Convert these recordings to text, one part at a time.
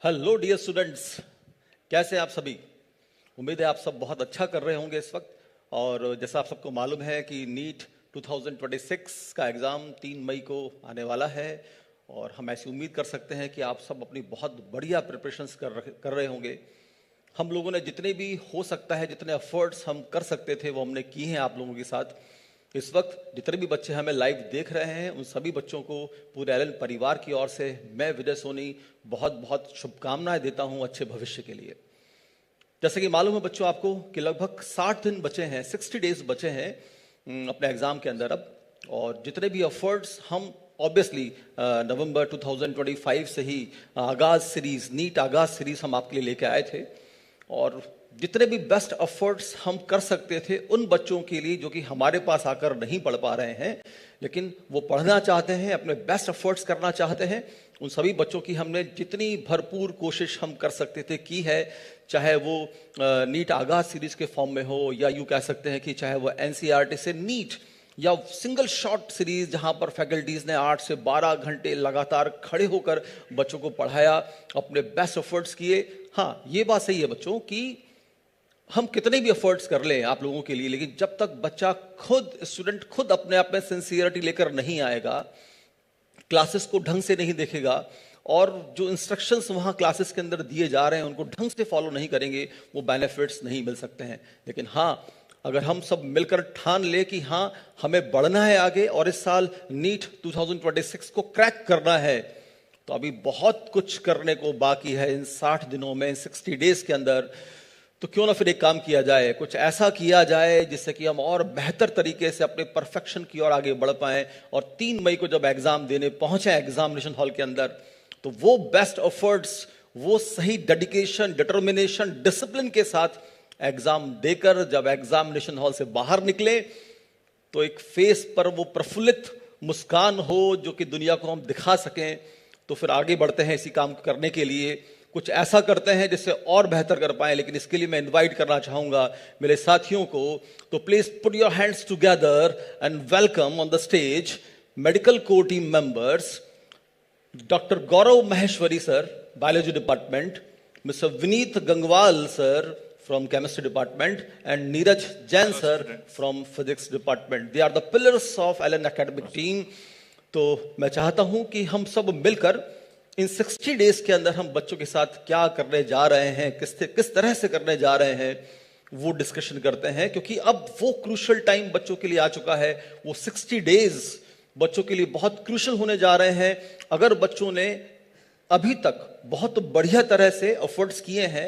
Hello dear students, कैसे हैं आप सभी। उम्मीद है आप सब बहुत अच्छा कर रहे होंगे इस वक्त। और जैसा आप सबको मालूम है कि नीट 2026 का एग्ज़ाम 3 मई को आने वाला है और हम ऐसी उम्मीद कर सकते हैं कि आप सब अपनी बहुत बढ़िया प्रिपरेशंस कर रहे होंगे। हम लोगों ने जितने भी हो सकता है, जितने एफर्ट्स हम कर सकते थे वो हमने किए हैं आप लोगों के साथ। इस वक्त जितने भी बच्चे हमें लाइव देख रहे हैं उन सभी बच्चों को पूरे एलन परिवार की ओर से मैं विजय सोनी बहुत बहुत शुभकामनाएं देता हूं अच्छे भविष्य के लिए। जैसे कि मालूम है बच्चों आपको कि लगभग 60 दिन बचे हैं, 60 डेज बचे हैं अपने एग्जाम के अंदर अब। और जितने भी एफर्ट्स हम ऑब्वियसली नवंबर 2025 से ही आगाज सीरीज, नीट आगाज सीरीज हम आपके लिए लेके आए थे। और जितने भी बेस्ट एफर्ट्स हम कर सकते थे उन बच्चों के लिए जो कि हमारे पास आकर नहीं पढ़ पा रहे हैं लेकिन वो पढ़ना चाहते हैं, अपने बेस्ट एफर्ट्स करना चाहते हैं, उन सभी बच्चों की हमने जितनी भरपूर कोशिश हम कर सकते थे की है। चाहे वो नीट आगाज सीरीज के फॉर्म में हो या यूँ कह सकते हैं कि चाहे वो एनसीईआरटी से नीट या सिंगल शॉट सीरीज जहां पर फैकल्टीज ने 8 से 12 घंटे लगातार खड़े होकर बच्चों को पढ़ाया, अपने बेस्ट एफर्ट्स किए। हाँ, ये बात सही है बच्चों कि हम कितने भी एफर्ट्स कर लें आप लोगों के लिए, लेकिन जब तक बच्चा खुद, स्टूडेंट खुद अपने आप में सिंसियरिटी लेकर नहीं आएगा, क्लासेस को ढंग से नहीं देखेगा और जो इंस्ट्रक्शंस वहां क्लासेस के अंदर दिए जा रहे हैं उनको ढंग से फॉलो नहीं करेंगे, वो बेनिफिट्स नहीं मिल सकते हैं। लेकिन हाँ, अगर हम सब मिलकर ठान ले कि हाँ हमें बढ़ना है आगे और इस साल नीट 2026 को क्रैक करना है, तो अभी बहुत कुछ करने को बाकी है इन 60 दिनों में, 60 डेज के अंदर। तो क्यों ना फिर एक काम किया जाए, कुछ ऐसा किया जाए जिससे कि हम और बेहतर तरीके से अपने परफेक्शन की ओर आगे बढ़ पाएं और 3 मई को जब एग्जाम देने पहुंचे एग्जामिनेशन हॉल के अंदर, तो वो बेस्ट एफर्ट्स, वो सही डेडिकेशन, डिटर्मिनेशन, डिसिप्लिन के साथ एग्जाम देकर जब एग्जामिनेशन हॉल से बाहर निकले तो एक फेस पर वो प्रफुल्लित मुस्कान हो जो कि दुनिया को हम दिखा सकें। तो फिर आगे बढ़ते हैं इसी काम करने के लिए, कुछ ऐसा करते हैं जिससे और बेहतर कर पाए। लेकिन इसके लिए मैं इनवाइट करना चाहूंगा मेरे साथियों को। तो please put your hands together and welcome on the stage medical corps team members doctor Gaurav Maheshwari sir, biology department, mister Vineet Gangwal sir from chemistry department and Neeraj Jain sir from physics department. They are the pillars of Allen academic team. तो मैं चाहता हूं कि हम सब मिलकर इन 60 days के अंदर हम बच्चों के साथ क्या करने जा रहे हैं, किस तरह से करने जा रहे हैं, वो डिस्कशन करते हैं। क्योंकि अब वो क्रूशल टाइम बच्चों के लिए आ चुका है, वो 60 डेज बच्चों के लिए बहुत क्रूशल होने जा रहे हैं। अगर बच्चों ने अभी तक बहुत बढ़िया तरह से एफर्ट्स किए हैं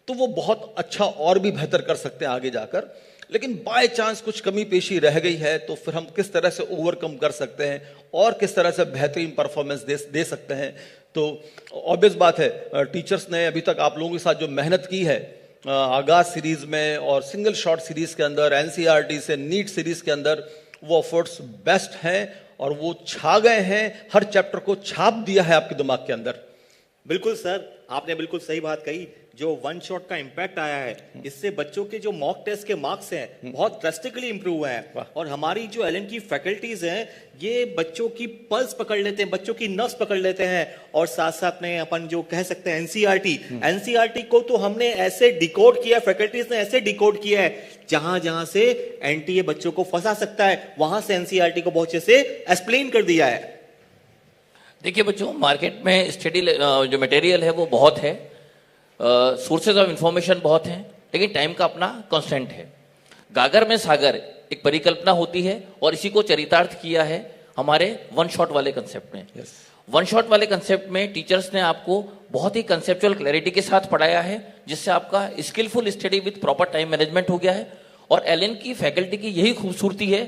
तो वो बहुत अच्छा और भी बेहतर कर सकते हैं आगे जाकर। लेकिन बाय चांस कुछ कमी पेशी रह गई है तो फिर हम किस तरह से ओवरकम कर सकते हैं और किस तरह से बेहतरीन परफॉर्मेंस दे सकते हैं। तो ऑब्वियस बात है, टीचर्स ने अभी तक आप लोगों के साथ जो मेहनत की है आगाज सीरीज में और सिंगल शॉट सीरीज के अंदर, एनसीईआरटी से नीट सीरीज के अंदर, वो एफर्ट्स बेस्ट हैं और वो छा गए हैं, हर चैप्टर को छाप दिया है आपके दिमाग के अंदर। बिल्कुल सर, आपने बिल्कुल सही बात कही। जो वन शॉट का इम्पैक्ट आया है इससे बच्चों के जो मॉक टेस्ट के मार्क्स हैं बहुत ड्रास्टिकली इंप्रूव हुए हैं। और हमारी जो एलन की फैकल्टीज हैं ये बच्चों की पल्स पकड़ लेते हैं, बच्चों की नस पकड़ लेते हैं। और साथ साथ में अपन जो कह सकते हैं एनसीईआरटी को तो हमने ऐसे डिकोड किया, फैकल्टीज ने ऐसे डिकोड किया है जहां जहां से एनटीए बच्चों को फंसा सकता है वहां से एनसीईआरटी को बहुत अच्छे से एक्सप्लेन कर दिया है। देखिए बच्चों, मार्केट में स्टडी जो मटेरियल है वो बहुत है, सोर्सेज ऑफ इंफॉर्मेशन बहुत हैं, लेकिन टाइम का अपना कांस्टेंट है। गागर में सागर एक परिकल्पना होती है और इसी को चरितार्थ किया है हमारे वन शॉट वाले कंसेप्ट में। वन शॉट वाले कंसेप्ट में टीचर्स ने आपको बहुत ही कंसेप्चुअल क्लैरिटी के साथ पढ़ाया है जिससे आपका skillful study with proper time management हो गया है। और एलन की फैकल्टी की यही खूबसूरती है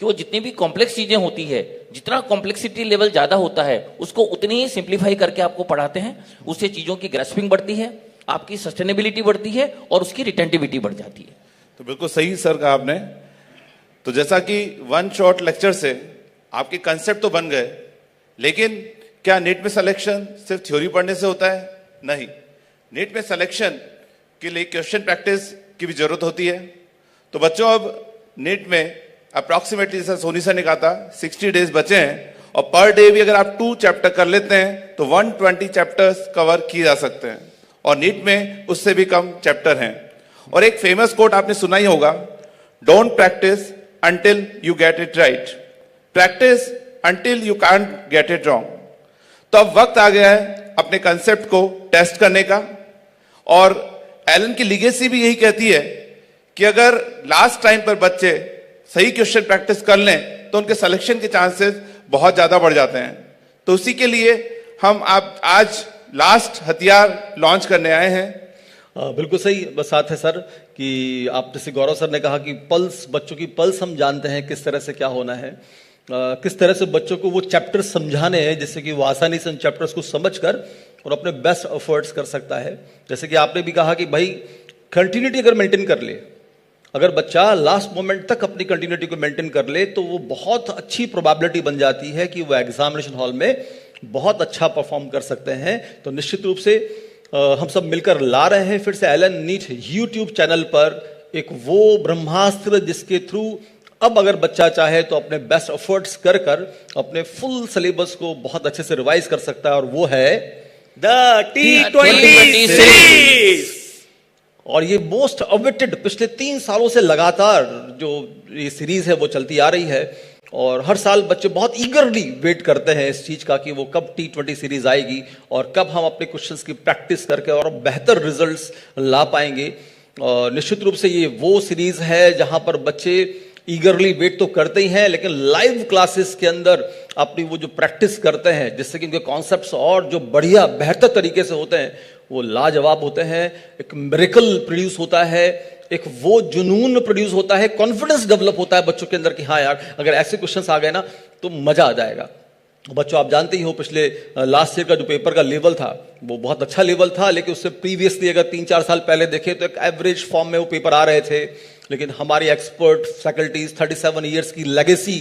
कि वो जितनी भी कॉम्प्लेक्स चीजें होती है, जितना कॉम्प्लेक्सिटी लेवल ज्यादा होता है उसको उतनी ही सिंप्लीफाई करके आपको पढ़ाते हैं। उससे चीजों की ग्रेस्पिंग बढ़ती है, आपकी सस्टेनेबिलिटी बढ़ती है और उसकी रिटेंटिविटी बढ़ जाती है। तो बिल्कुल सही सर कहा आपने। तो जैसा कि वन शॉट लेक्चर से आपके कंसेप्ट तो बन गए, लेकिन क्या नीट में सिलेक्शन सिर्फ थ्योरी पढ़ने से होता है? नहीं, नीट में सिलेक्शन के लिए क्वेश्चन प्रैक्टिस की भी जरूरत होती है। तो बच्चों अब नीट में अप्रॉक्सीमेटली, जैसा सोनी सर ने कहा था, 60 डेज बचे हैं और पर डे भी अगर आप 2 चैप्टर कर लेते हैं तो 120 चैप्टर्स कवर किए जा सकते हैं, और नीट में उससे भी कम चैप्टर हैं। और एक फेमस कोट आपने सुना ही होगा, don't practice until you get it right, practice until you can't get it wrong. तो अब वक्त आ गया है अपने कंसेप्ट को टेस्ट करने का, और एलन की लीगेसी भी यही कहती है कि अगर लास्ट टाइम पर बच्चे सही क्वेश्चन प्रैक्टिस कर लें तो उनके सिलेक्शन के चांसेस बहुत ज्यादा बढ़ जाते हैं। तो उसी के लिए हम आज लास्ट हथियार लॉन्च करने आए हैं। बिल्कुल सही बात है सर, कि आप जैसे गौरव सर ने कहा कि पल्स, बच्चों की पल्स हम जानते हैं किस तरह से क्या होना है, किस तरह से बच्चों को वो चैप्टर समझाने हैं जिससे कि वो आसानी से उन चैप्टर्स को समझकर और अपने बेस्ट एफर्ट्स कर सकता है। जैसे कि आपने भी कहा कि भाई कंटिन्यूटी अगर मेंटेन कर ले, अगर बच्चा लास्ट मोमेंट तक अपनी कंटिन्यूटी को मेंटेन कर ले तो वो बहुत अच्छी प्रोबेबिलिटी बन जाती है कि वो एग्जामिनेशन हॉल में बहुत अच्छा परफॉर्म कर सकते हैं। तो निश्चित रूप से हम सब मिलकर ला रहे हैं फिर से एलन नीट यूट्यूब चैनल पर एक वो ब्रह्मास्त्र जिसके थ्रू अब अगर बच्चा चाहे तो अपने बेस्ट एफर्ट्स कर अपने फुल सिलेबस को बहुत अच्छे से रिवाइज कर सकता है, और वो है द T20 सीरीज। और ये मोस्ट अवेटेड पिछले 3 सालों से लगातार जो ये सीरीज है वो चलती आ रही है, और हर साल बच्चे बहुत ईगरली वेट करते हैं इस चीज का कि वो कब T20 सीरीज आएगी और कब हम अपने क्वेश्चंस की प्रैक्टिस करके और बेहतर रिजल्ट्स ला पाएंगे। और निश्चित रूप से ये वो सीरीज है जहां पर बच्चे ईगरली वेट तो करते ही हैं, लेकिन लाइव क्लासेस के अंदर अपनी वो जो प्रैक्टिस करते हैं जिससे कि उनके कॉन्सेप्ट्स और जो बढ़िया बेहतर तरीके से होते हैं वो लाजवाब होते हैं। एक मिरेकल प्रोड्यूस होता है, एक वो जुनून प्रोड्यूस होता है, कॉन्फिडेंस डेवलप होता है बच्चों के अंदर कि हाँ यार अगर ऐसे क्वेश्चंस आ गए ना तो मजा आ जाएगा। बच्चों आप जानते ही हो पिछले लास्ट ईयर का जो पेपर का लेवल था वो बहुत अच्छा लेवल था, लेकिन उससे प्रीवियसली अगर 3-4 साल पहले देखें तो एक एवरेज फॉर्म में वो पेपर आ रहे थे। लेकिन हमारी एक्सपर्ट फैकल्टीज 37 इयर्स की लेगेसी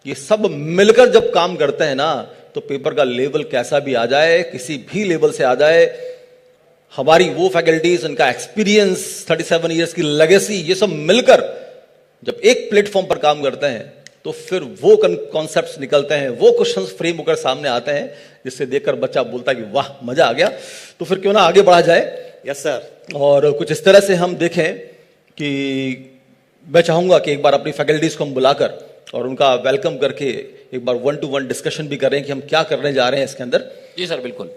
ये सब मिलकर जब काम करते हैं ना तो पेपर का लेवल कैसा भी आ जाए, किसी भी लेवल से आ जाए, हमारी वो फैकल्टीज, उनका एक्सपीरियंस, 37 इयर्स की लेगेसी, ये सब मिलकर जब एक प्लेटफॉर्म पर काम करते हैं तो फिर वो कॉन्सेप्ट्स निकलते हैं, वो क्वेश्चंस फ्रेम होकर सामने आते हैं जिससे देखकर बच्चा बोलता है कि वाह मजा आ गया। तो फिर क्यों ना आगे बढ़ा जाए। Yes sir. और कुछ इस तरह से हम देखें कि मैं चाहूंगा कि एक बार अपनी फैकल्टीज को हम बुलाकर और उनका वेलकम करके एक बार 1-to-1 डिस्कशन भी करें कि हम क्या करने जा रहे हैं इसके अंदर। जी सर बिल्कुल।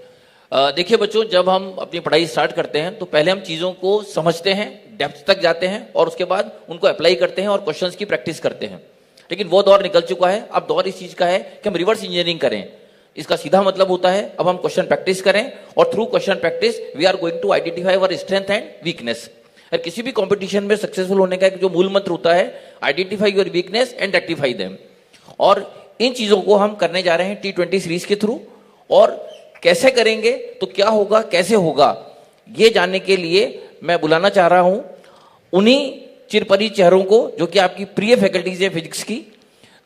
देखिए बच्चों, जब हम अपनी पढ़ाई स्टार्ट करते हैं तो पहले हम चीज़ों को समझते हैं, डेप्थ तक जाते हैं और उसके बाद उनको अप्लाई करते हैं और क्वेश्चंस की प्रैक्टिस करते हैं। लेकिन वो दौर निकल चुका है, अब दौर इस चीज़ का है कि हम रिवर्स इंजीनियरिंग करें। इसका सीधा मतलब होता है अब हम क्वेश्चन प्रैक्टिस करें और through question practice we are going to identify our strength and weakness. और किसी भी कंपटीशन में सक्सेसफुल होने का एक जो मूल मंत्र होता है, identify your weakness and rectify them. और इन चीज़ों को हम करने जा रहे हैं T20 सीरीज के थ्रू। और कैसे करेंगे तो क्या होगा, कैसे होगा, ये जानने के लिए मैं बुलाना चाह रहा हूं उन्हीं चिरपरिचित चेहरों को जो कि आपकी प्रिय फैकल्टीज है फिजिक्स की।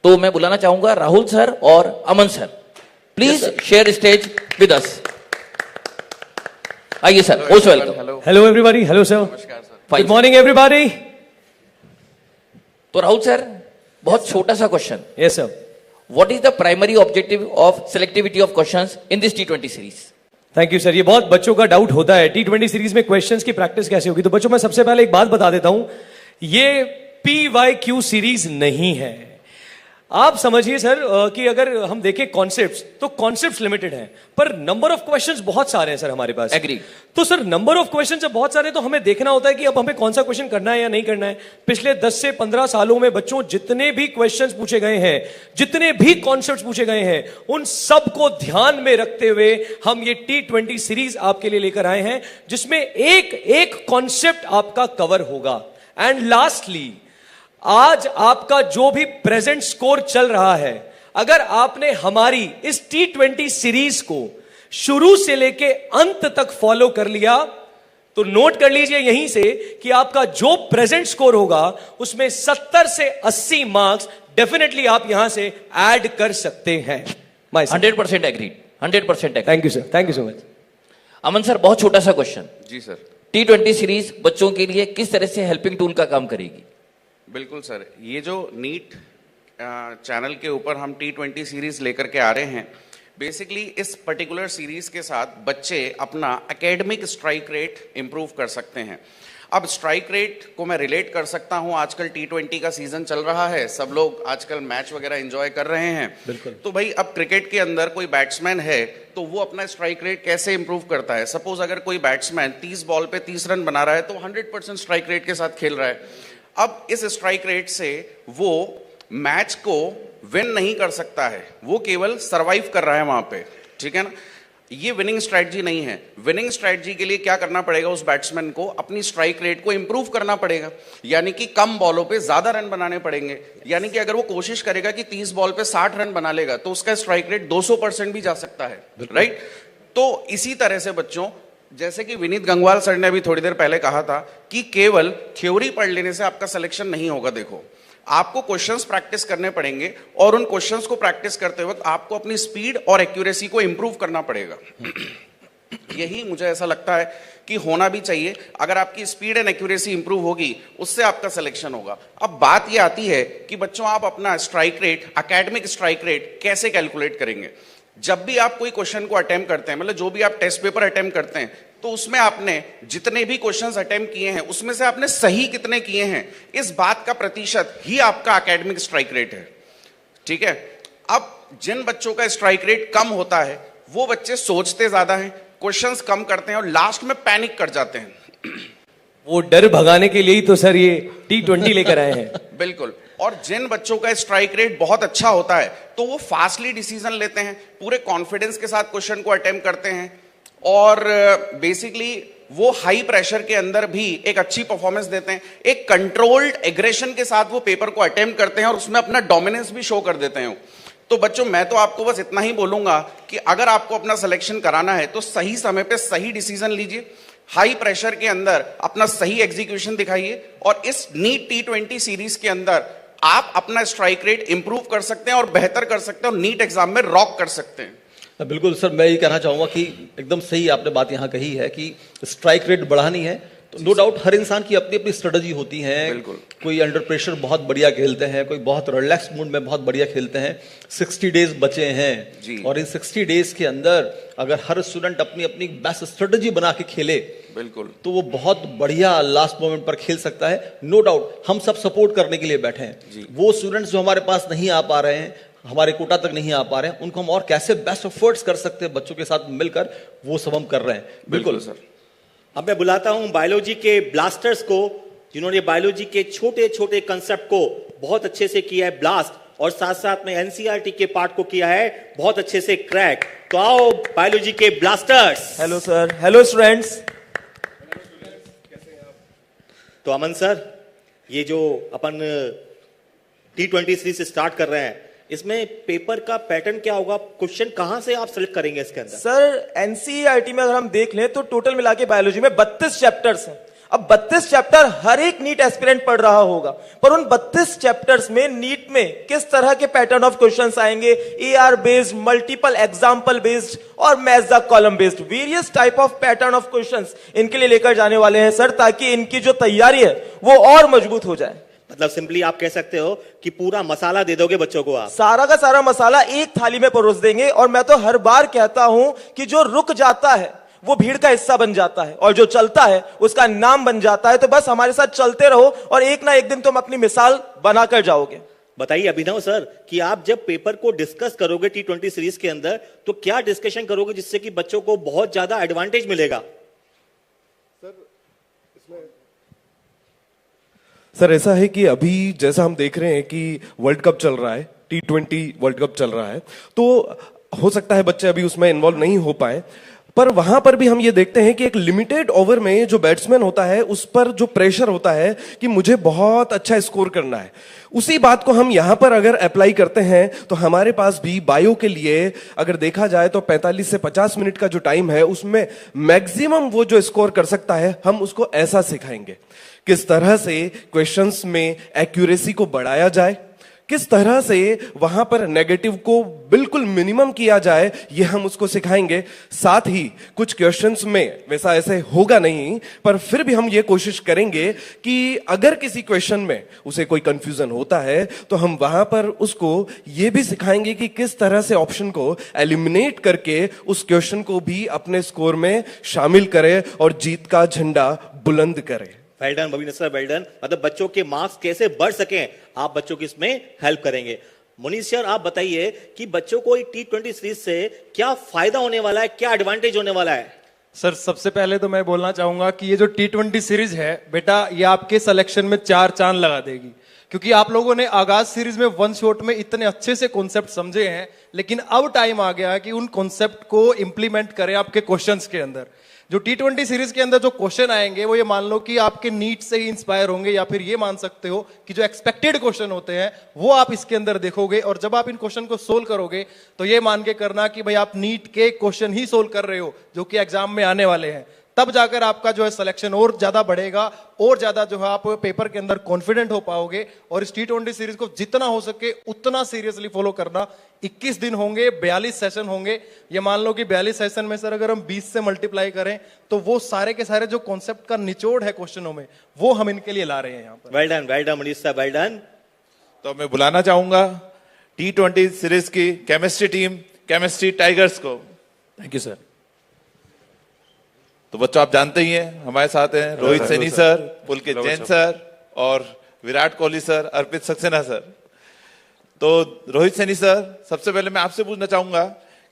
तो मैं बुलाना चाहूंगा राहुल सर और Aman sir. Please share stage with us. आइए sir, most welcome. Hello everybody. Hello sir. Good morning everybody. तो राहुल सर, बहुत छोटा सा question. Yes sir. What is the primary objective of selectivity of questions in this T20 series? Thank you sir. ये बहुत बच्चों का doubt होता है T20 सीरीज में क्वेश्चंस की प्रैक्टिस कैसे होगी। तो बच्चों मैं सबसे पहले एक बात बता देता हूं, ये PYQ सीरीज नहीं है। आप समझिए सर कि अगर हम देखें कॉन्सेप्ट्स तो कॉन्सेप्ट्स लिमिटेड हैं, पर नंबर ऑफ क्वेश्चंस बहुत सारे हैं सर हमारे पास। एग्री। तो सर नंबर ऑफ क्वेश्चंस जब बहुत सारे तो हमें देखना होता है कि अब हमें कौन सा क्वेश्चन करना है या नहीं करना है। पिछले 10 से 15 सालों में बच्चों जितने भी क्वेश्चंस पूछे गए हैं, जितने भी कॉन्सेप्ट्स पूछे गए हैं, उन सब को ध्यान में रखते हुए हम ये T20 सीरीज आपके लिए लेकर आए हैं जिसमें एक एक कॉन्सेप्ट आपका कवर होगा। एंड लास्टली, आज आपका जो भी प्रेजेंट स्कोर चल रहा है, अगर आपने हमारी इस T20 सीरीज को शुरू से लेके अंत तक फॉलो कर लिया तो नोट कर लीजिए यहीं से कि आपका जो प्रेजेंट स्कोर होगा उसमें 70 से 80 मार्क्स डेफिनेटली आप यहां से ऐड कर सकते हैं। 100% agreed, 100% agreed. Thank you sir, thank you so much. Aman sir, बहुत छोटा सा क्वेश्चन। जी सर। T20 सीरीज बच्चों के लिए किस तरह से हेल्पिंग टूल का काम करेगी? बिल्कुल सर, ये जो नीट चैनल के ऊपर हम T20 सीरीज लेकर के आ रहे हैं। बेसिकली इस पर्टिकुलर सीरीज के साथ बच्चे अपना एकेडमिक स्ट्राइक रेट इंप्रूव कर सकते हैं। अब स्ट्राइक रेट को मैं रिलेट कर सकता हूं, आजकल T20 का सीजन चल रहा है, सब लोग आजकल मैच वगैरह एंजॉय कर रहे हैं। बिल्कुल। तो भाई अब क्रिकेट के अंदर कोई बैट्समैन है तो वो अपना स्ट्राइक रेट कैसे इंप्रूव करता है। सपोज अगर कोई बैट्समैन 30 बॉल पे 30 रन बना रहा है तो 100% स्ट्राइक रेट के साथ खेल रहा है। अब इस स्ट्राइक रेट से वो मैच को विन नहीं कर सकता है, वो केवल सरवाइव कर रहा है वहां पे, ठीक है ना। ये विनिंग स्ट्रैटेजी नहीं है। विनिंग स्ट्रैटेजी के लिए क्या करना पड़ेगा, उस बैट्समैन को अपनी स्ट्राइक रेट को इंप्रूव करना पड़ेगा, यानी कि कम बॉलों पे ज्यादा रन बनाने पड़ेंगे। यानी कि अगर वो कोशिश करेगा कि 30 बॉल पे 60 रन बना लेगा तो उसका स्ट्राइक रेट 200% भी जा सकता है, राइट। तो इसी तरह से बच्चों, जैसे कि विनीत गंगवाल सर ने अभी थोड़ी देर पहले कहा था कि केवल थ्योरी पढ़ लेने से आपका सिलेक्शन नहीं होगा। देखो, आपको क्वेश्चंस प्रैक्टिस करने पड़ेंगे और उन क्वेश्चंस को प्रैक्टिस करते वक्त आपको अपनी स्पीड और एक्यूरेसी को इंप्रूव करना पड़ेगा। यही मुझे ऐसा लगता है कि होना भी चाहिए। अगर आपकी स्पीड एंड एक्यूरेसी इंप्रूव होगी, उससे आपका सिलेक्शन होगा। अब बात यह आती है कि बच्चों, आप अपना strike rate, academic strike rate कैसे कैलकुलेट करेंगे। जब भी आप कोई क्वेश्चन को अटेम्प्ट करते हैं, मतलब जो भी आप टेस्ट पेपर अटेम्प्ट करते हैं, तो उसमें आपने जितने भी क्वेश्चंस अटेम्प्ट किए हैं उसमें से आपने सही कितने किए हैं, इस बात का प्रतिशत ही आपका एकेडमिक स्ट्राइक रेट है, ठीक है। अब जिन बच्चों का स्ट्राइक रेट कम होता है वो बच्चे सोचते ज्यादा हैं, क्वेश्चंस कम करते हैं और लास्ट में पैनिक कर जाते हैं। वो डर भगाने के लिए ही तो सर ये T20 लेकर आए हैं। बिल्कुल। और जिन बच्चों का स्ट्राइक रेट बहुत अच्छा होता है तो वो फास्टली डिसीजन लेते हैं, पूरे कॉन्फिडेंस के साथ क्वेश्चन को अटेम्प्ट करते हैं और बेसिकली वो हाई प्रेशर के अंदर भी एक अच्छी परफॉर्मेंस देते हैं। एक कंट्रोल्ड एग्रेशन के साथ वो पेपर को अटेम्प्ट करते हैं और उसमें अपना डोमिनेंस भी शो कर देते हैं। तो बच्चों, मैं तो आपको बस इतना ही बोलूंगा कि अगर आपको अपना सिलेक्शन कराना है तो सही समय पे सही डिसीजन लीजिए, हाई प्रेशर के अंदर अपना सही एग्जीक्यूशन दिखाइए और इस नीट T20 सीरीज के अंदर आप अपना स्ट्राइक रेट इंप्रूव कर सकते हैं और बेहतर कर सकते हैं और नीट एग्जाम में रॉक कर सकते हैं। बिल्कुल सर, मैं ये कहना चाहूंगा कि एकदम सही आपने बात यहां कही है कि स्ट्राइक रेट बढ़ानी है तो नो डाउट हर इंसान की अपनी अपनी स्ट्रेटजी होती है। बिल्कुल। कोई अंडर प्रेशर बहुत बढ़िया खेलते हैं, कोई बहुत रिलैक्स मूड में बहुत बढ़िया खेलते हैं। 60 डेज बचे हैं जी। और इन 60 डेज के अंदर अगर हर स्टूडेंट अपनी अपनी बेस्ट स्ट्रेटजी बना के खेले, बिल्कुल, तो वो बहुत बढ़िया लास्ट मोमेंट पर खेल सकता है। नो डाउट हम सब सपोर्ट करने के लिए बैठे हैं। वो स्टूडेंट्स जो हमारे पास नहीं आ पा रहे हैं, हमारे कोटा तक नहीं आ पा रहे हैं, उनको हम और कैसे बेस्ट एफर्ट्स कर सकते हैं बच्चों के साथ मिलकर, वो सब हम कर रहे हैं। बिल्कुल सर। अब मैं बुलाता हूं बायोलॉजी के ब्लास्टर्स को, जिन्होंने बायोलॉजी के छोटे छोटे कंसेप्ट को बहुत अच्छे से किया है ब्लास्ट और साथ साथ में एनसीईआरटी के पार्ट को किया है बहुत अच्छे से क्रैक। तो आओ बायोलॉजी के blasters. Hello sir, hello students. तो अमन सर, ये जो अपन T20 सीरीज स्टार्ट कर रहे हैं, इसमें पेपर का पैटर्न क्या होगा, क्वेश्चन कहां से आप सेलेक्ट करेंगे इसके अंदर? सर एनसीईआरटी में अगर हम देख लें तो टोटल मिला के बायोलॉजी में 32 चैप्टर्स हैं। अब 32 चैप्टर हर एक नीट एस्पिरेंट पढ़ रहा होगा, पर उन 32 चैप्टर्स में नीट में किस तरह के पैटर्न ऑफ क्वेश्चंस आएंगे, AR based, multiple example based और match the column based, various type of pattern of questions इनके लिए लेकर जाने वाले हैं सर, ताकि इनकी जो तैयारी है वो और मजबूत हो जाए। मतलब सिंपली आप कह सकते हो कि पूरा मसाला दे दोगे बच्चों को आप? सारा का सारा मसाला एक थाली में परोस देंगे। और मैं तो हर बार कहता हूं कि जो रुक जाता है वो भीड़ का हिस्सा बन जाता है और जो चलता है उसका नाम बन जाता है। तो बस हमारे साथ चलते रहो और एक ना एक दिन तुम अपनी मिसाल बनाकर जाओगे। बताइए अभिनव सर कि आप जब पेपर को डिस्कस करोगे T20 सीरीज के अंदर तो क्या डिस्कशन करोगे जिससे कि बच्चों को बहुत ज्यादा एडवांटेज मिलेगा? सर ऐसा है कि अभी जैसा हम देख रहे हैं कि वर्ल्ड कप चल रहा है, T20 वर्ल्ड कप चल रहा है, तो हो सकता है बच्चे अभी उसमें इन्वॉल्व नहीं हो पाए, पर वहां पर भी हम ये देखते हैं कि एक लिमिटेड ओवर में जो बैट्समैन होता है उस पर जो प्रेशर होता है कि मुझे बहुत अच्छा स्कोर करना है, उसी बात को हम यहां पर अगर अप्लाई करते हैं तो हमारे पास भी बायो के लिए अगर देखा जाए तो 45 से 50 मिनट का जो टाइम है उसमें मैक्सिमम वो जो स्कोर कर सकता है हम उसको ऐसा सिखाएंगे किस तरह से क्वेश्चंस में एक्यूरेसी को बढ़ाया जाए, किस तरह से वहां पर नेगेटिव को बिल्कुल मिनिमम किया जाए, ये हम उसको सिखाएंगे। साथ ही कुछ क्वेश्चंस में वैसा ऐसे होगा नहीं, पर फिर भी हम ये कोशिश करेंगे कि अगर किसी क्वेश्चन में उसे कोई कंफ्यूजन होता है तो हम वहां पर उसको ये भी सिखाएंगे कि किस तरह से ऑप्शन को एलिमिनेट करके उस क्वेश्चन को भी अपने स्कोर में शामिल करे और जीत का झंडा बुलंद करे। Well done Babin sir, well done. मतलब बच्चों के मार्क्स कैसे बढ़ सकें, आप बच्चों की इसमें हेल्प करेंगे। मुनीष सर, आप बताइए कि बच्चों को T20 सीरीज से क्या फायदा होने वाला है, क्या एडवांटेज होने वाला है? सर, सबसे पहले तो मैं बोलना चाहूंगा कि ये जो T20 सीरीज है बेटा, ये आपके सिलेक्शन में 4 चांद लगा देगी, क्योंकि आप लोगों ने आगाज सीरीज में वन शॉट में इतने अच्छे से कॉन्सेप्ट समझे हैं, लेकिन अब टाइम आ गया है कि उन कॉन्सेप्ट को इंप्लीमेंट करें आपके क्वेश्चंस के अंदर। जो T20 सीरीज के अंदर जो क्वेश्चन आएंगे वो ये मान लो कि आपके नीट से ही इंस्पायर होंगे, या फिर ये मान सकते हो कि जो एक्सपेक्टेड क्वेश्चन होते हैं वो आप इसके अंदर देखोगे, और जब आप इन क्वेश्चन को सोल्व करोगे तो ये मान के करना कि भाई आप नीट के क्वेश्चन ही सोल्व कर रहे हो जो कि एग्जाम में आने वाले हैं। तब जाकर आपका जो है सिलेक्शन और ज्यादा बढ़ेगा, और ज्यादा जो है आप पेपर के अंदर कॉन्फिडेंट हो पाओगे। और इस T20 सीरीज को जितना हो सके उतना सीरियसली फॉलो करना। 21 दिन होंगे, 42 सेशन होंगे। ये मान लो कि 42 सेशन में सर अगर हम 20 से मल्टीप्लाई करें तो वो सारे के सारे जो कॉन्सेप्ट का निचोड़ है क्वेश्चनों में, वो हम इनके लिए ला रहे हैं यहाँ पर। Well done Manish sir, well done. तो मैं बुलाना चाहूंगा T20 सीरीज की केमिस्ट्री टीम, केमिस्ट्री टाइगर्स को। Thank you sir. तो बच्चों, आप जानते ही हैं हमारे साथ हैं रोहित सैनी सर, पुलकित जैन सर और विराट कोहली सर, अर्पित सक्सेना सर। तो रोहित सैनी सर, सबसे पहले मैं आपसे पूछना चाहूंगा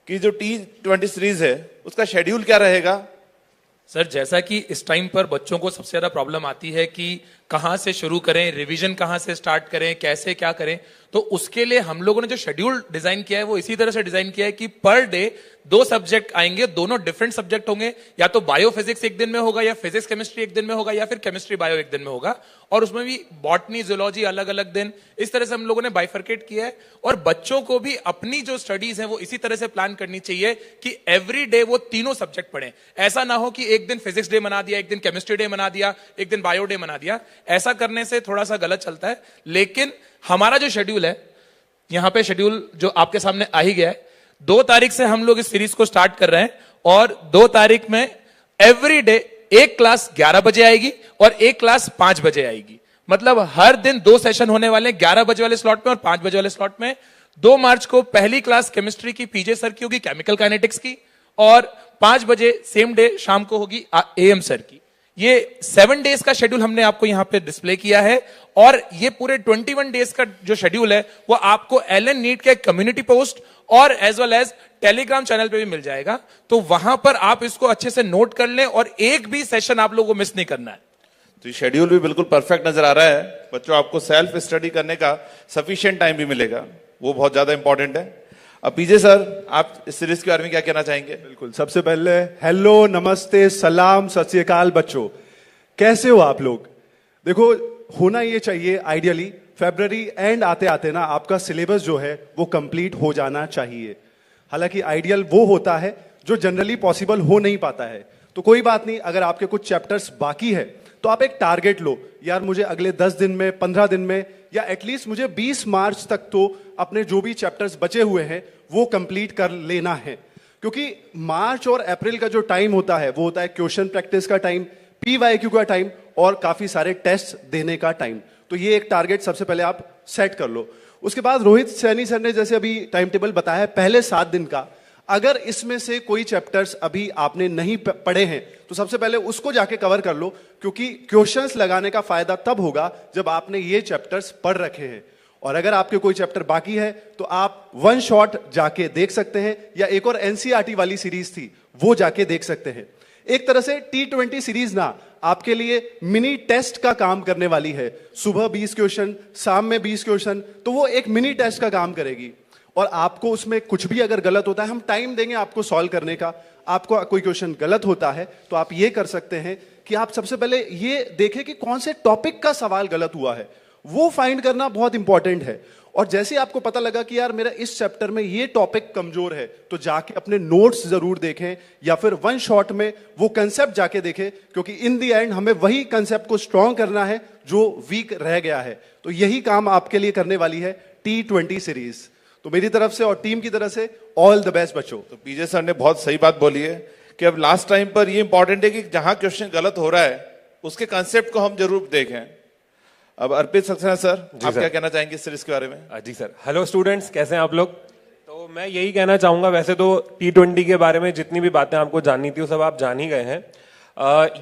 कि जो T20 सीरीज है उसका शेड्यूल क्या रहेगा? सर, जैसा कि इस टाइम पर बच्चों को सबसे ज्यादा प्रॉब्लम आती है कि कहां से शुरू करें, रिवीजन कहां से स्टार्ट करें, कैसे क्या करें, तो उसके लिए हम लोगों ने जो शेड्यूल डिजाइन किया है वो इसी तरह से डिजाइन किया है कि पर डे 2 सब्जेक्ट आएंगे, दोनों डिफरेंट सब्जेक्ट होंगे। या तो बायो फिजिक्स एक दिन में होगा, या फिजिक्स केमिस्ट्री एक दिन में होगा, या फिर केमिस्ट्री बायो एक दिन में होगा। और उसमें भी बॉटनी, जूलॉजी अलग अलग दिन। इस तरह से हम लोगों ने बाइफर्केट किया है। और बच्चों को भी अपनी जो स्टडीज है वो इसी तरह से प्लान करनी चाहिए कि एवरी डे वो तीनों सब्जेक्ट पढ़ें। ऐसा ना हो कि एक दिन फिजिक्स डे मना दिया, एक दिन केमिस्ट्री डे मना दिया, एक दिन बायो डे मना दिया। ऐसा करने से थोड़ा सा गलत चलता है। लेकिन हमारा जो शेड्यूल है, यहां पे शेड्यूल जो आपके सामने आ ही गया है। 2 तारीख से हम लोग इस सीरीज को स्टार्ट कर रहे हैं, और 2 तारीख में एवरी डे एक क्लास 11 बजे आएगी और एक क्लास 5 बजे आएगी। मतलब हर दिन 2 सेशन होने वाले, 11 बजे वाले स्लॉट में और 5 बजे वाले स्लॉट में। 2 मार्च को पहली क्लास केमिस्ट्री की पीजे सर की होगी, केमिकल काइनेटिक्स की, और 5 बजे सेम डे शाम को होगी AM सर की। ये 7 डेज का शेड्यूल हमने आपको यहां पे डिस्प्ले किया है। और ये पूरे 21 डेज का जो शेड्यूल है वो आपको LN नीट के कम्युनिटी पोस्ट और as well as Telegram channel पे भी मिल जाएगा। तो वहां पर आप इसको अच्छे से नोट कर लें, और एक भी सेशन आप लोगों को मिस नहीं करना है। तो ये शेड्यूल भी बिल्कुल परफेक्ट नजर आ रहा है। बच्चों, आपको सेल्फ स्टडी करने का सफिशिएंट टाइम भी मिलेगा, वो बहुत ज्यादा इंपॉर्टेंट है। अब पीजे सर, आप इस सीरीज के बारे में क्या कहना चाहेंगे? बिल्कुल, सबसे पहले हेलो, नमस्ते, सलाम, सत श्री अकाल बच्चों, कैसे हो आप लोग? देखो, होना ये चाहिए आइडियली फरवरी एंड आते आते ना आपका सिलेबस जो है वो कंप्लीट हो जाना चाहिए। हालांकि आइडियल वो होता है जो जनरली पॉसिबल हो नहीं पाता है। तो कोई बात नहीं, अगर आपके कुछ चैप्टर्स बाकी है तो आप एक टारगेट लो, यार मुझे अगले 10 दिन में, 15 दिन में, या एटलीस्ट मुझे 20 मार्च तक तो अपने जो भी चैप्टर्स बचे हुए हैं वो कंप्लीट कर लेना है। क्योंकि मार्च और अप्रैल का जो टाइम होता है वो होता है क्वेश्चन प्रैक्टिस का टाइम, PYQ का टाइम और काफी सारे टेस्ट देने का टाइम। तो ये एक टारगेट सबसे पहले आप सेट कर लो। उसके बाद रोहित सैनी सर ने जैसे अभी टाइम टेबल बताया पहले 7 दिन का, अगर इसमें से कोई चैप्टर्स अभी आपने नहीं पढ़े हैं तो सबसे पहले उसको जाके कवर कर लो, क्योंकि क्वेश्चंस लगाने का फायदा तब होगा जब आपने ये चैप्टर्स पढ़ रखे हैं। और अगर आपके कोई चैप्टर बाकी है तो आप वन शॉट जाके देख सकते हैं, या एक और NCERT वाली सीरीज थी वो जाके देख सकते हैं। एक तरह से T20 सीरीज ना आपके लिए मिनी टेस्ट का काम करने वाली है। सुबह 20 क्वेश्चन, शाम में 20 क्वेश्चन, तो वो एक मिनी टेस्ट का काम करेगी। और आपको उसमें कुछ भी अगर गलत होता है, हम टाइम देंगे आपको सॉल्व करने का। आपको कोई क्वेश्चन गलत होता है तो आप ये कर सकते हैं कि आप सबसे पहले ये देखें कि कौन से टॉपिक का सवाल गलत हुआ है, वो फाइंड करना बहुत इंपॉर्टेंट है। और जैसे आपको पता लगा कि यार मेरा इस चैप्टर में ये टॉपिक कमजोर है, तो जाके अपने नोट्स जरूर देखें, या फिर वन शॉट में वो कंसेप्ट जाके देखें, क्योंकि इन द एंड हमें वही कंसेप्ट को स्ट्रॉन्ग करना है जो वीक रह गया है। तो यही काम आपके लिए करने वाली है T20 सीरीज। तो मेरी तरफ से और टीम की तरफ से ऑल द बेस्ट बच्चों। तो पीजे सर ने बहुत सही बात बोली है कि अब लास्ट टाइम पर ये इंपॉर्टेंट है कि जहां क्वेश्चन गलत हो रहा है उसके कंसेप्ट को हम जरूर देखें। अब अर्पित सक्सेना सर, आप क्या कहना चाहेंगे इस सीरीज के बारे में? जी सर, हेलो स्टूडेंट्स, कैसे हैं आप लोग? तो मैं यही कहना चाहूंगा, वैसे तो T20 के बारे में जितनी भी बातें आपको जाननी थी वो सब आप जान ही गए हैं।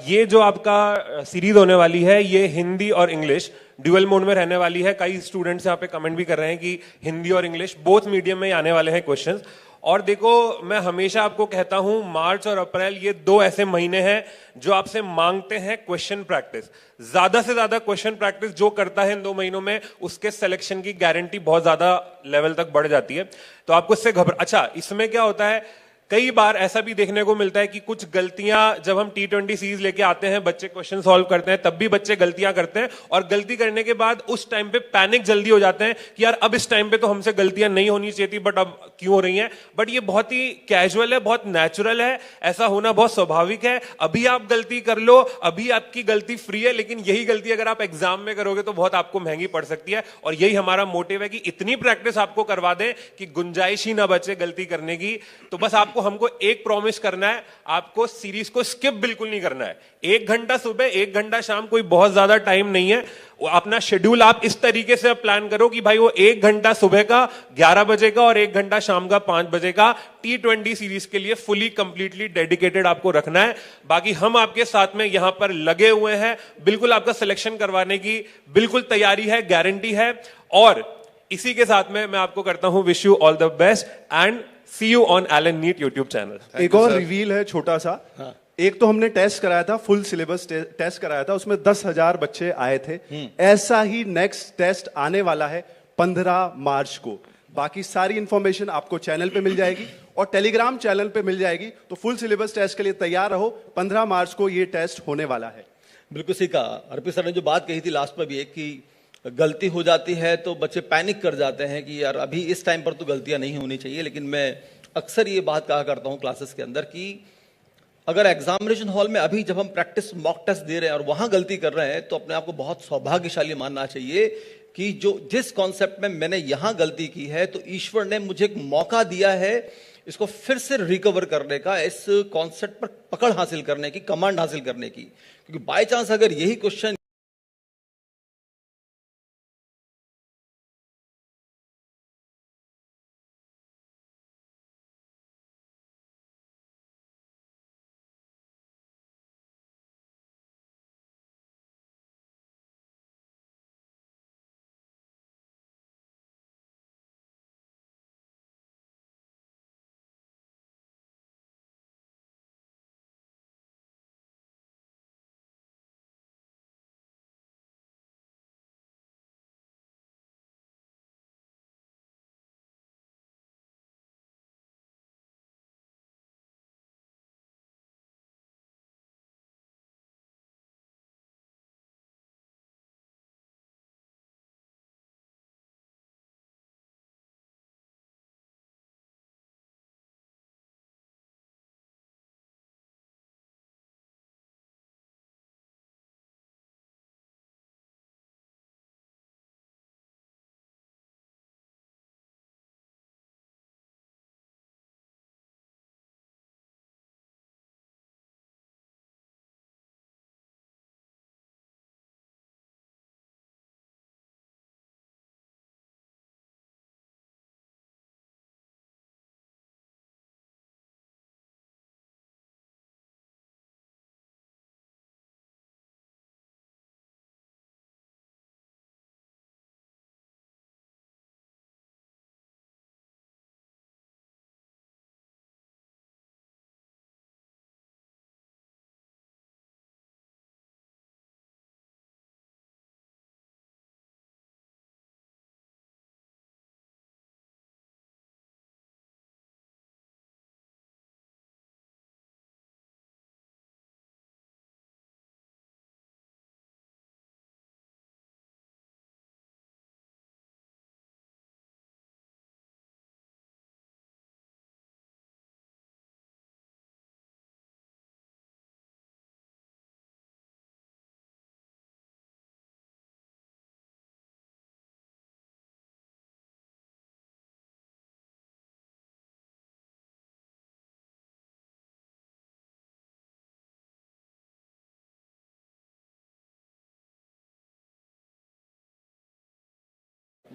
ये जो आपका सीरीज होने वाली है ये हिंदी और इंग्लिश ड्यूअल मोड में रहने वाली है। कई स्टूडेंट्स यहाँ पे कमेंट भी कर रहे हैं कि हिंदी और इंग्लिश बोथ मीडियम में ही आने वाले हैं क्वेश्चंस। और देखो, मैं हमेशा आपको कहता हूं मार्च और अप्रैल ये 2 ऐसे महीने हैं जो आपसे मांगते हैं क्वेश्चन प्रैक्टिस। ज्यादा से ज्यादा क्वेश्चन प्रैक्टिस जो करता है इन 2 महीनों में उसके सिलेक्शन की गारंटी बहुत ज्यादा लेवल तक बढ़ जाती है। तो आपको इससे अच्छा, इसमें क्या होता है, कई बार ऐसा भी देखने को मिलता है कि कुछ गलतियां जब हम T20 सीरीज लेके आते हैं, बच्चे क्वेश्चन सॉल्व करते हैं, तब भी बच्चे गलतियां करते हैं और गलती करने के बाद उस टाइम पे पैनिक जल्दी हो जाते हैं कि यार अब इस टाइम पे तो हमसे गलतियां नहीं होनी चाहिए थी बट अब क्यों हो रही हैं। बट ये बहुत ही कैजुअल है, बहुत नेचुरल है, ऐसा होना बहुत स्वाभाविक है। अभी आप गलती कर लो, अभी आपकी गलती फ्री है, लेकिन यही गलती अगर आप एग्जाम में करोगे तो बहुत आपको महंगी पड़ सकती है। और यही हमारा मोटिव है कि इतनी प्रैक्टिस आपको करवा दें कि गुंजाइश ही ना बचे गलती करने की। तो बस आपको हमको एक प्रॉमिस करना है, आपको सीरीज को स्किप बिल्कुल नहीं करना है। 1 घंटा सुबह, 1 घंटा शाम, कोई बहुत ज्यादा टाइम नहीं है। अपना शेड्यूल आप इस तरीके से प्लान करो कि भाई वो 1 घंटा सुबह का 11 बजे का और 1 घंटा शाम का 5 बजे का T20 सीरीज के लिए फुली कंप्लीटली डेडिकेटेड आपको रखना है। बाकी हम आपके साथ में यहां पर लगे हुए हैं, बिल्कुल आपका सिलेक्शन करवाने की बिल्कुल तैयारी है, गारंटी है। और इसी के साथ में मैं आपको करता हूं wish you all the best and see you on Allen NEET YouTube channel. एक और रिवील है छोटा सा। एक तो हमने टेस्ट कराया था, फुल सिलेबस टेस्ट कराया था, उसमें 10,000 बच्चे आए थे। ऐसा ही नेक्स्ट टेस्ट आने वाला है 15 मार्च को। बाकी सारी इंफॉर्मेशन आपको चैनल पे मिल जाएगी और टेलीग्राम चैनल पे मिल जाएगी। तो फुल सिलेबस टेस्ट के लिए तैयार रहो, 15 मार्च को ये टेस्ट होने वाला है। बिल्कुल सही कहा अर्पित सर ने, जो बात कही थी लास्ट में भी एक कि गलती हो जाती है तो बच्चे पैनिक कर जाते हैं कि यार अभी इस टाइम पर तो गलतियां नहीं होनी चाहिए। लेकिन मैं अक्सर ये बात कहा करता हूं क्लासेस के अंदर कि अगर एग्जामिनेशन हॉल में अभी जब हम प्रैक्टिस मॉक टेस्ट दे रहे हैं और वहां गलती कर रहे हैं तो अपने आप को बहुत सौभाग्यशाली मानना चाहिए कि जिस कॉन्सेप्ट में मैंने यहां गलती की है तो ईश्वर ने मुझे एक मौका दिया है इसको फिर से रिकवर करने का, इस कॉन्सेप्ट पर पकड़ हासिल करने की, कमांड हासिल करने की। क्योंकि बाय चांस अगर यही क्वेश्चन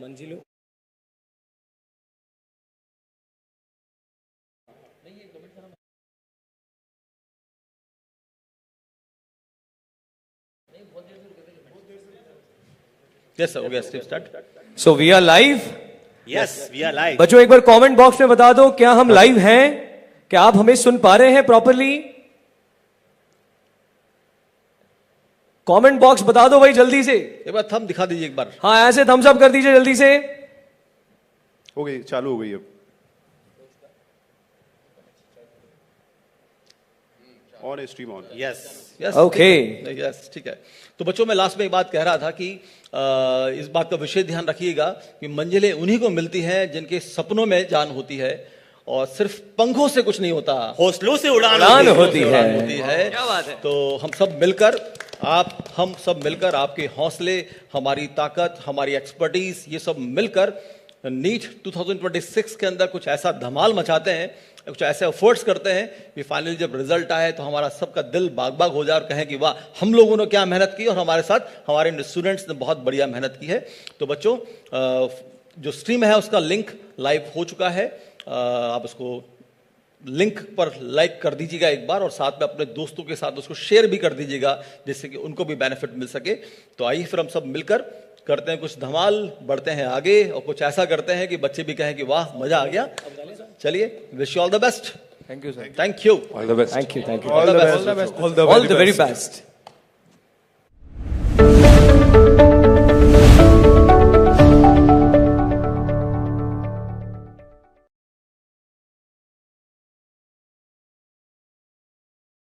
मंजिलो यस सर, हो गया, start. So we are live. Yes we are live. बच्चों एक बार कमेंट बॉक्स में बता दो क्या हम लाइव हैं, क्या आप हमें सुन पा रहे हैं प्रॉपरली? कमेंट बॉक्स बता दो भाई जल्दी से। एक बार थंब दिखा दीजिए एक बार। हाँ ऐसे थम्स अप कर दीजिए जल्दी से। हो गई, चालू हो गई अब। On stream on. Yes yes okay. Yes ठीक है। तो बच्चों मैं लास्ट में एक बात कह रहा था कि इस बात का विशेष ध्यान रखिएगा कि मंजिलें उन्हीं को मिलती हैं जिनके सपनों में जान होती है, और सिर्फ पंखों से कुछ नहीं होता, हौसलों से उड़ान होती है। क्या बात है। तो हम सब मिलकर आपके हौसले, हमारी ताकत, हमारी एक्सपर्टीज, ये सब मिलकर नीट 2026 के अंदर कुछ ऐसा धमाल मचाते हैं, कुछ ऐसे एफर्ट्स करते हैं कि फाइनली जब रिजल्ट आए तो हमारा सबका दिल बाग बाग हो जाए और कहें कि वाह हम लोगों ने क्या मेहनत की और हमारे साथ हमारे स्टूडेंट्स ने बहुत बढ़िया मेहनत की है। तो बच्चों जो स्ट्रीम है उसका लिंक लाइव हो चुका है, आप उसको लिंक पर लाइक कर दीजिएगा एक बार, और साथ में अपने दोस्तों के साथ उसको शेयर भी कर दीजिएगा जिससे कि उनको भी बेनिफिट मिल सके। तो आइए फिर हम सब मिलकर करते हैं कुछ धमाल, बढ़ते हैं आगे और कुछ ऐसा करते हैं कि बच्चे भी कहें कि वाह मजा आ गया। चलिए, wish you all the best. Thank you sir. Thank you. All the best. Thank you. All the best. All the very best.